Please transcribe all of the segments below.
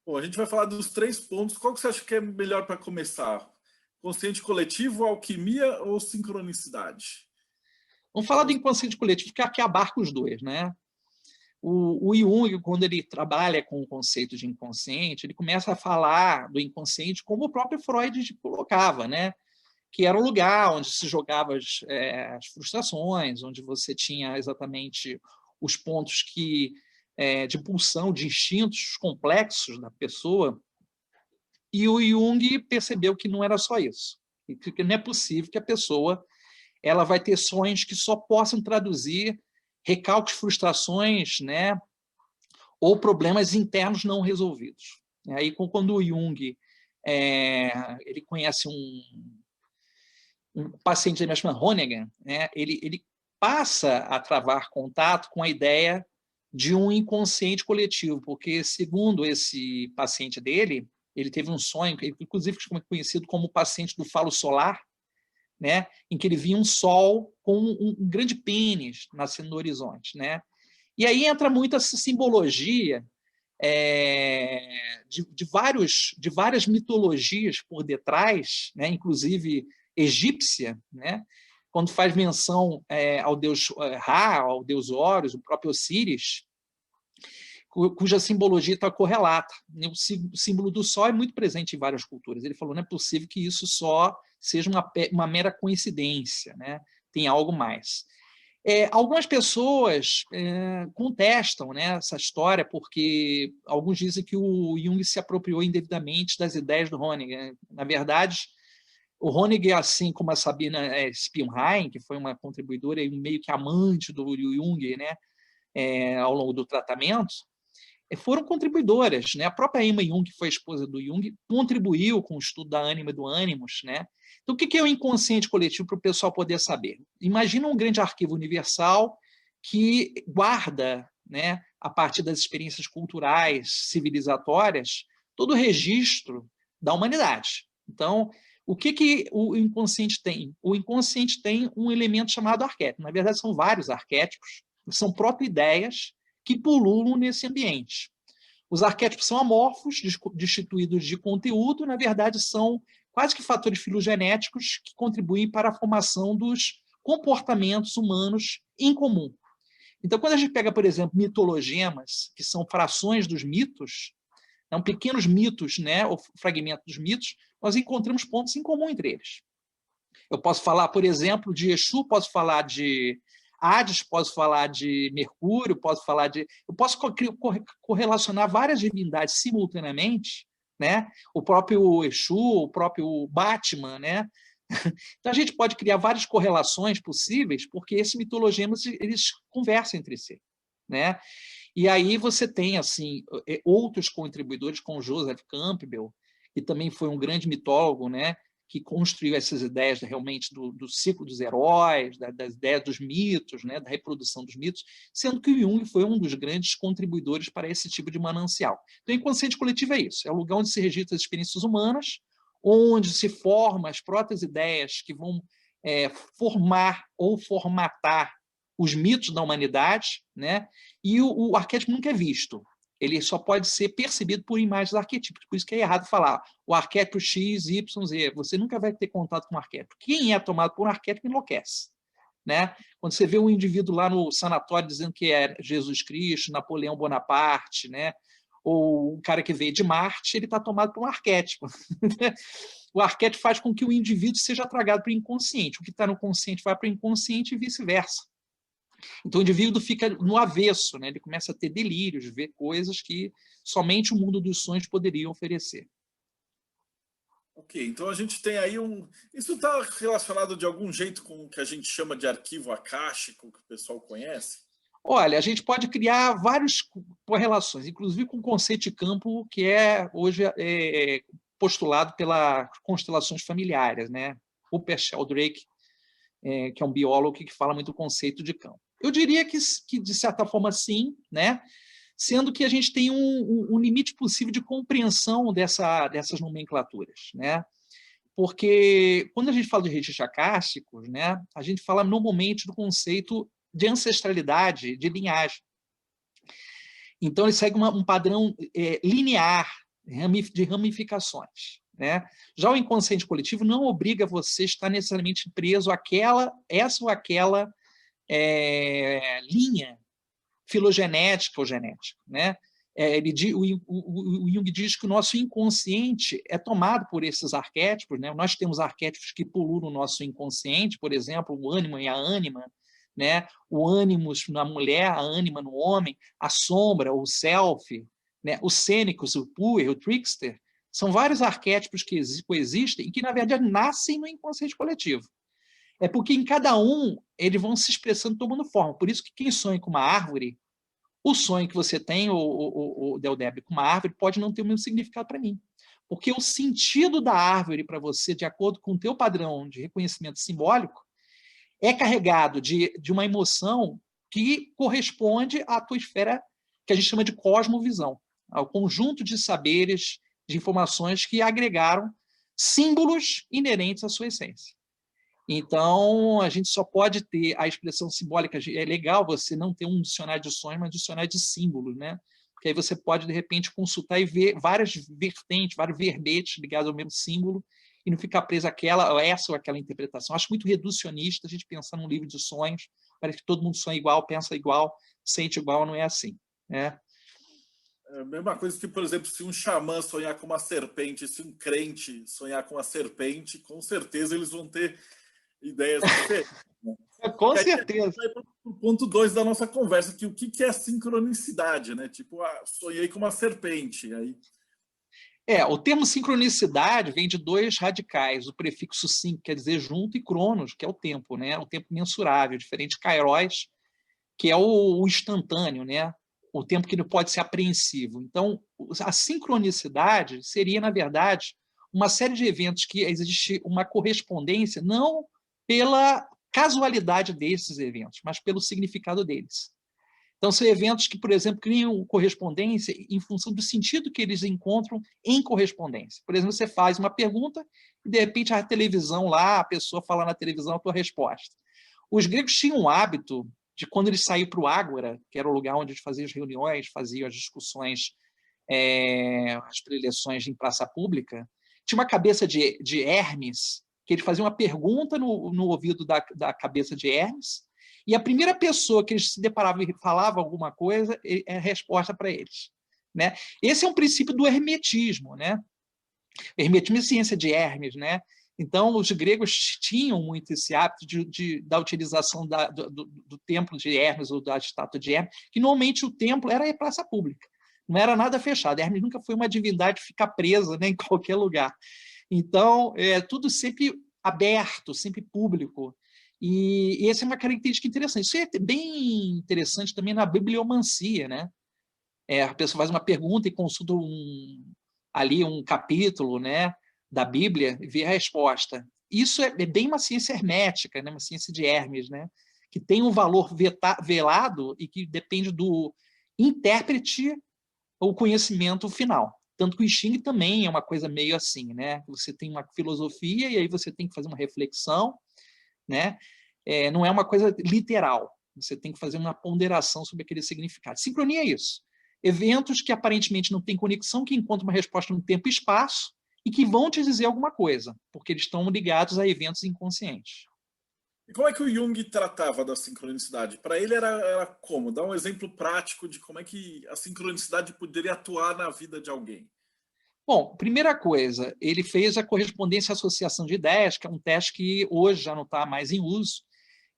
Bom, a gente vai falar dos 3 pontos. Qual que você acha que é melhor para começar? Consciente coletivo, alquimia ou sincronicidade? Vamos falar do inconsciente coletivo, que abarca os dois, né? O Jung, quando ele trabalha com o conceito de inconsciente, ele começa a falar do inconsciente como o próprio Freud colocava, né? Que era o lugar onde se jogava as frustrações, onde você tinha exatamente os pontos de pulsão, de instintos complexos da pessoa. E o Jung percebeu que não era só isso, que não é possível que a pessoa ela vai ter sonhos que só possam traduzir recalques, frustrações, né, ou problemas internos não resolvidos. Aí, quando o Jung ele conhece um paciente dele chamado Honegger, né, ele passa a travar contato com a ideia de um inconsciente coletivo, porque, segundo esse paciente dele, ele teve um sonho, inclusive conhecido como o paciente do falo solar, né, em que ele via um sol com um grande pênis nascendo no horizonte, né? E aí entra muito essa simbologia de várias mitologias por detrás, né, inclusive egípcia, né, quando faz menção ao deus Ra, ao deus Horus, o próprio Osíris, cuja simbologia está correlata. O símbolo do sol é muito presente em várias culturas. Ele falou, não é possível que isso só seja uma mera coincidência, né? Tem algo mais. Algumas pessoas contestam, né, essa história, porque alguns dizem que o Jung se apropriou indevidamente das ideias do Honegger. Na verdade, o Honegger, assim como a Sabina Spielheim, que foi uma contribuidora e meio que amante do Jung, né, ao longo do tratamento, foram contribuidoras, né? A própria Emma Jung, que foi a esposa do Jung, contribuiu com o estudo da ânima e do ânimos, né? Então, o que é o inconsciente coletivo para o pessoal poder saber? Imagina um grande arquivo universal que guarda, né, a partir das experiências culturais, civilizatórias, todo o registro da humanidade. Então, o que o inconsciente tem? O inconsciente tem um elemento chamado arquétipo. Na verdade, são vários arquétipos, são proto-ideias que pululam nesse ambiente. Os arquétipos são amorfos, destituídos de conteúdo, na verdade, são quase que fatores filogenéticos que contribuem para a formação dos comportamentos humanos em comum. Então, quando a gente pega, por exemplo, mitologemas, que são frações dos mitos, pequenos mitos, né, ou fragmentos dos mitos, nós encontramos pontos em comum entre eles. Eu posso falar, por exemplo, de Exu, posso falar de Hades, posso falar de Mercúrio, eu posso correlacionar várias divindades simultaneamente, né? O próprio Exu, o próprio Batman, né? Então a gente pode criar várias correlações possíveis, porque esses mitologemas eles conversam entre si, né? E aí você tem assim outros contribuidores, como Joseph Campbell, que também foi um grande mitólogo, né? Que construiu essas ideias realmente do ciclo dos heróis, das ideias dos mitos, né, da reprodução dos mitos, sendo que o Jung foi um dos grandes contribuidores para esse tipo de manancial. Então, o inconsciente coletivo é isso, é o lugar onde se registram as experiências humanas, onde se formam as próprias ideias que vão formar ou formatar os mitos da humanidade, né? E o arquétipo nunca é visto. Ele só pode ser percebido por imagens arquetípicas. Por isso que é errado falar o arquétipo X, Y, Z. Você nunca vai ter contato com o arquétipo. Quem é tomado por um arquétipo enlouquece, né? Quando você vê um indivíduo lá no sanatório dizendo que é Jesus Cristo, Napoleão Bonaparte, né? Ou um cara que veio de Marte, ele está tomado por um arquétipo. O arquétipo faz com que o indivíduo seja tragado para o inconsciente. O que está no consciente vai para o inconsciente e vice-versa. Então o indivíduo fica no avesso, né? Ele começa a ter delírios, ver coisas que somente o mundo dos sonhos poderia oferecer. Ok, então a gente tem aí Isso está relacionado de algum jeito com o que a gente chama de arquivo acástico, que o pessoal conhece? Olha, a gente pode criar várias correlações, inclusive com o conceito de campo que hoje postulado pelas constelações familiares, né? Rupert Sheldrake, que é um biólogo que fala muito do conceito de campo. Eu diria que de certa forma, sim, né? Sendo que a gente tem um limite possível de compreensão dessas nomenclaturas, né? Porque quando a gente fala de registros acásticos, né, a gente fala normalmente do conceito de ancestralidade, de linhagem. Então, ele segue um padrão linear, de ramificações, né? Já o inconsciente coletivo não obriga você a estar necessariamente preso àquela, essa ou aquela linha filogenética ou genética, né? O Jung diz que o nosso inconsciente é tomado por esses arquétipos, né? Nós temos arquétipos que pululam no nosso inconsciente, por exemplo, o ânimo e a ânima, né? O ânimos na mulher, a ânima no homem, a sombra, o self, né? O cênicos, o puer, o trickster, são vários arquétipos que coexistem e que, na verdade, nascem no inconsciente coletivo. É porque em cada um eles vão se expressando, tomando forma. Por isso que quem sonha com uma árvore, o sonho que você tem, o Del Débrio, com uma árvore, pode não ter o mesmo significado para mim. Porque o sentido da árvore para você, de acordo com o teu padrão de reconhecimento simbólico, é carregado de uma emoção que corresponde à tua esfera, que a gente chama de cosmovisão, ao conjunto de saberes, de informações que agregaram símbolos inerentes à sua essência. Então, a gente só pode ter a expressão simbólica. É legal você não ter um dicionário de sonhos, mas um dicionário de símbolos, né? Porque aí você pode, de repente, consultar e ver várias vertentes, vários verbetes ligados ao mesmo símbolo e não ficar preso àquela, essa ou aquela interpretação. Acho muito reducionista a gente pensar num livro de sonhos. Parece que todo mundo sonha igual, pensa igual, sente igual, não é assim, né? É a mesma coisa que, por exemplo, se um xamã sonhar com uma serpente, se um crente sonhar com uma serpente, com certeza eles vão ter ideias diferentes. Né? Com certeza. Para o ponto 2 da nossa conversa, que o que é sincronicidade, né? Tipo, sonhei com uma serpente. Aí... O termo sincronicidade vem de dois radicais, o prefixo sin, quer dizer junto, e cronos, que é o tempo, né? O tempo mensurável, diferente de kairos, que é o instantâneo, né? O tempo que não pode ser apreensivo. Então, a sincronicidade seria, na verdade, uma série de eventos que existe uma correspondência, não pela casualidade desses eventos, mas pelo significado deles. Então, são eventos que, por exemplo, criam correspondência em função do sentido que eles encontram em correspondência. Por exemplo, você faz uma pergunta e, de repente, a televisão lá, a pessoa fala na televisão a tua resposta. Os gregos tinham um hábito de, quando eles saíam para o ágora, que era o lugar onde eles faziam as reuniões, faziam as discussões, as preleções em praça pública, tinha uma cabeça de Hermes, que ele fazia uma pergunta no ouvido da cabeça de Hermes, e a primeira pessoa que eles se deparavam e falava alguma coisa, é a resposta para eles. Né? Esse é um princípio do hermetismo. Né? O hermetismo é ciência de Hermes. Né? Então, os gregos tinham muito esse hábito da utilização do templo de Hermes ou da estátua de Hermes, que normalmente o templo era a praça pública. Não era nada fechado. Hermes nunca foi uma divindade ficar presa, né, em qualquer lugar. Então, é tudo sempre aberto, sempre público. E essa é uma característica interessante. Isso é bem interessante também na bibliomancia, né? A pessoa faz uma pergunta e consulta ali um capítulo, né, da Bíblia e vê a resposta. Isso é bem uma ciência hermética, né? Uma ciência de Hermes, né? Que tem um valor velado e que depende do intérprete ou conhecimento final. Tanto que o Xing também é uma coisa meio assim, né? Você tem uma filosofia e aí você tem que fazer uma reflexão, né? Não é uma coisa literal. Você tem que fazer uma ponderação sobre aquele significado. Sincronia é isso. Eventos que aparentemente não têm conexão, que encontram uma resposta no tempo e espaço e que vão te dizer alguma coisa, porque eles estão ligados a eventos inconscientes. E como é que o Jung tratava da sincronicidade? Para ele era como? Dá um exemplo prático de como é que a sincronicidade poderia atuar na vida de alguém. Bom, primeira coisa, ele fez a correspondência à associação de ideias, que é um teste que hoje já não está mais em uso,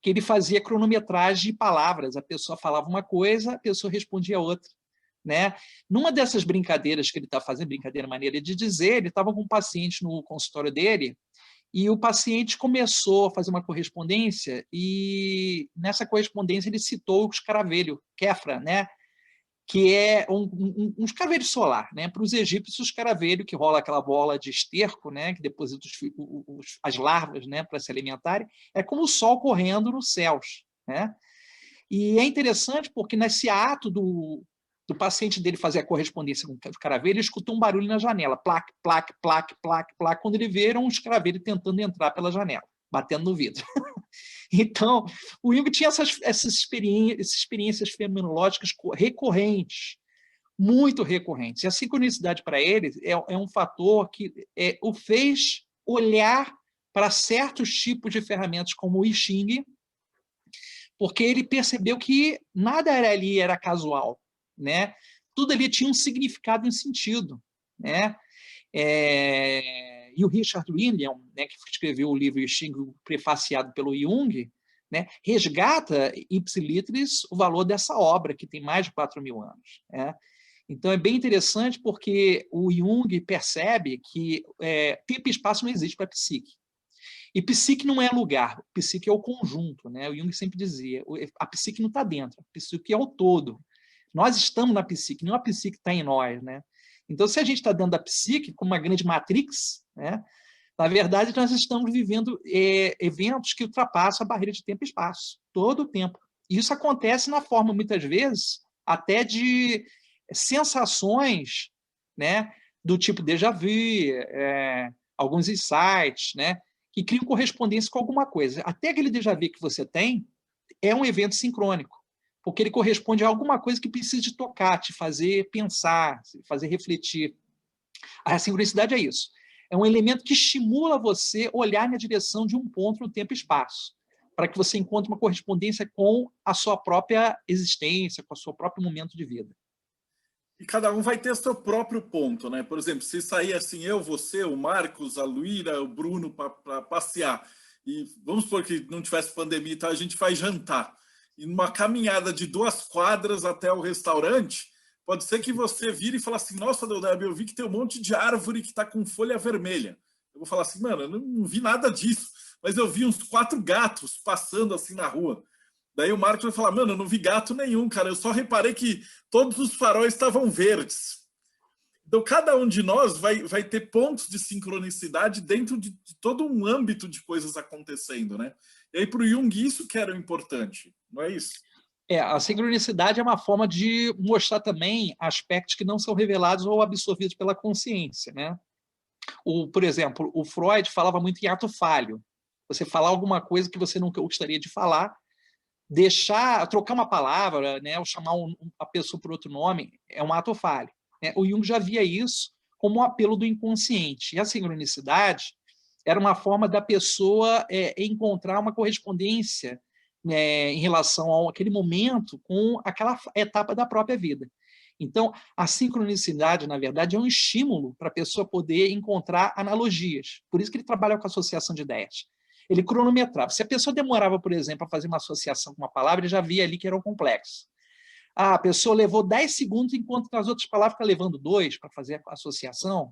que ele fazia cronometragem de palavras. A pessoa falava uma coisa, a pessoa respondia outra. Né? Numa dessas brincadeiras que ele está fazendo, brincadeira maneira de dizer, ele estava com um paciente no consultório dele, e o paciente começou a fazer uma correspondência, e nessa correspondência ele citou o escaravelho, Kefra, né? Que é um escaravelho solar. Né? Para os egípcios, o escaravelho, que rola aquela bola de esterco, né? Que deposita as larvas, né? Para se alimentarem, é como o sol correndo nos céus. Né? E é interessante porque nesse ato do paciente dele fazer a correspondência com o escaravelho, ele escutou um barulho na janela, plaque, plaque, plaque, plaque, plaque, quando ele vê era um escaravelho tentando entrar pela janela, batendo no vidro. Então, o Jung tinha essas experiências fenomenológicas recorrentes, muito recorrentes. E a sincronicidade para ele é um fator que o fez olhar para certos tipos de ferramentas como o I Ching, porque ele percebeu que nada ali era casual, né? Tudo ali tinha um significado e um sentido, né? E o Richard William, né, que escreveu o livro I Ching, prefaciado pelo Jung, né, resgata ipsilitris o valor dessa obra, que tem mais de 4.000 anos. Né? Então, é bem interessante porque o Jung percebe que tempo e espaço não existe para a psique. E psique não é lugar, psique é o conjunto. Né? O Jung sempre dizia, a psique não está dentro, a psique é o todo. Nós estamos na psique, não a psique está em nós. Né? Então, se a gente está dentro da psique, como uma grande matrix, né? Na verdade, nós estamos vivendo eventos que ultrapassam a barreira de tempo e espaço, todo o tempo. E isso acontece na forma, muitas vezes, até de sensações, né, do tipo déjà vu, alguns insights, né, que criam correspondência com alguma coisa. Até aquele déjà vu que você tem é um evento sincrônico, porque ele corresponde a alguma coisa que precisa te tocar, te fazer pensar, fazer refletir. A sincronicidade é isso. É um elemento que estimula você a olhar na direção de um ponto no tempo e espaço, para que você encontre uma correspondência com a sua própria existência, com o seu próprio momento de vida. E cada um vai ter seu próprio ponto, né? Por exemplo, se sair assim, eu, você, o Marcos, a Luíra, o Bruno, para passear, e vamos supor que não tivesse pandemia, então a gente vai jantar, e numa caminhada de 2 quadras até o restaurante, pode ser que você vire e fale assim, nossa, Deodébio, eu vi que tem um monte de árvore que está com folha vermelha. Eu vou falar assim, mano, eu não vi nada disso, mas eu vi uns 4 gatos passando assim na rua. Daí o Marcos vai falar, mano, eu não vi gato nenhum, cara, eu só reparei que todos os faróis estavam verdes. Então, cada um de nós vai ter pontos de sincronicidade dentro de todo um âmbito de coisas acontecendo, né? E aí, para o Jung, isso que era o importante, não é isso? A sincronicidade é uma forma de mostrar também aspectos que não são revelados ou absorvidos pela consciência, né? Por exemplo, o Freud falava muito em ato falho. Você falar alguma coisa que você não gostaria de falar, trocar uma palavra, né, ou chamar a pessoa por outro nome, é um ato falho. Né? O Jung já via isso como um apelo do inconsciente. E a sincronicidade era uma forma da pessoa encontrar uma correspondência, né, em relação àquele momento com aquela etapa da própria vida. Então, a sincronicidade, na verdade, é um estímulo para a pessoa poder encontrar analogias. Por isso que ele trabalha com associação de ideias. Ele cronometrava. Se a pessoa demorava, por exemplo, a fazer uma associação com uma palavra, ele já via ali que era um complexo. A pessoa levou 10 segundos, enquanto nas outras palavras está levando 2 para fazer a associação.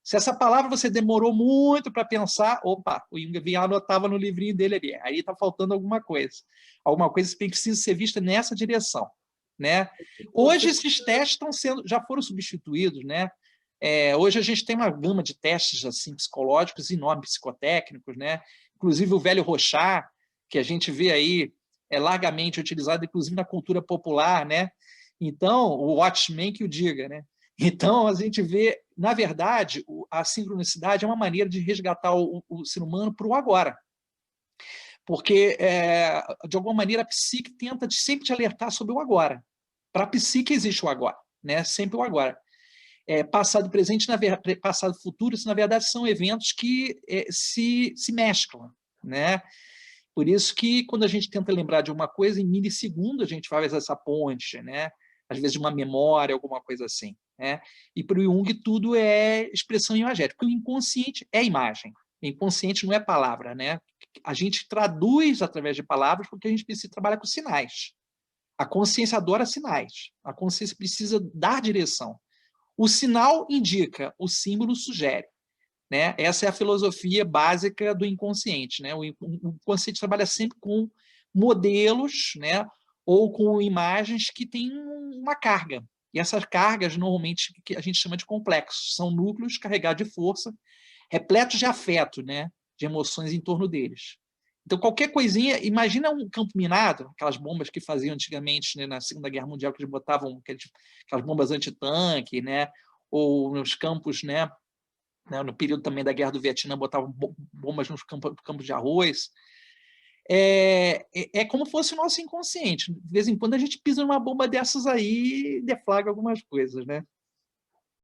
Se essa palavra você demorou muito para pensar, opa, o Jung vinha anotava no livrinho dele ali. Aí está faltando alguma coisa. Alguma coisa que precisa ser vista nessa direção. Né? Hoje esses testes já foram substituídos. Né? Hoje a gente tem uma gama de testes assim, psicológicos enormes, psicotécnicos, né? Inclusive o velho Rorschach, que a gente vê aí largamente utilizado, inclusive na cultura popular, né? Então, o Watchman que o diga, né? Então, a gente vê, na verdade, a sincronicidade é uma maneira de resgatar o ser humano para o agora. Porque, de alguma maneira, a psique tenta sempre te alertar sobre o agora. Para a psique existe o agora, né? Sempre o agora. Passado e presente, passado e futuro, isso, na verdade, são eventos que se mesclam, né? Por isso que, quando a gente tenta lembrar de uma coisa, em milissegundo a gente faz essa ponte, né? Às vezes de uma memória, alguma coisa assim. Né? E para o Jung tudo é expressão imagética, porque o inconsciente é imagem. O inconsciente não é palavra. Né? A gente traduz através de palavras porque a gente precisa trabalhar com sinais. A consciência adora sinais. A consciência precisa dar direção. O sinal indica, o símbolo sugere. Né? Essa é a filosofia básica do inconsciente. Né? O inconsciente trabalha sempre com modelos, né? Ou com imagens que têm uma carga. E essas cargas, normalmente, que a gente chama de complexos, são núcleos carregados de força, repletos de afeto, né? De emoções em torno deles. Então, qualquer coisinha, imagina um campo minado, aquelas bombas que faziam antigamente, né, na Segunda Guerra Mundial, que eles botavam aquelas bombas antitanque, né? Ou nos campos, né? No período também da Guerra do Vietnã, botavam bombas nos campos de arroz. é como fosse o nosso inconsciente. De vez em quando a gente pisa numa bomba dessas aí e deflagra algumas coisas, né?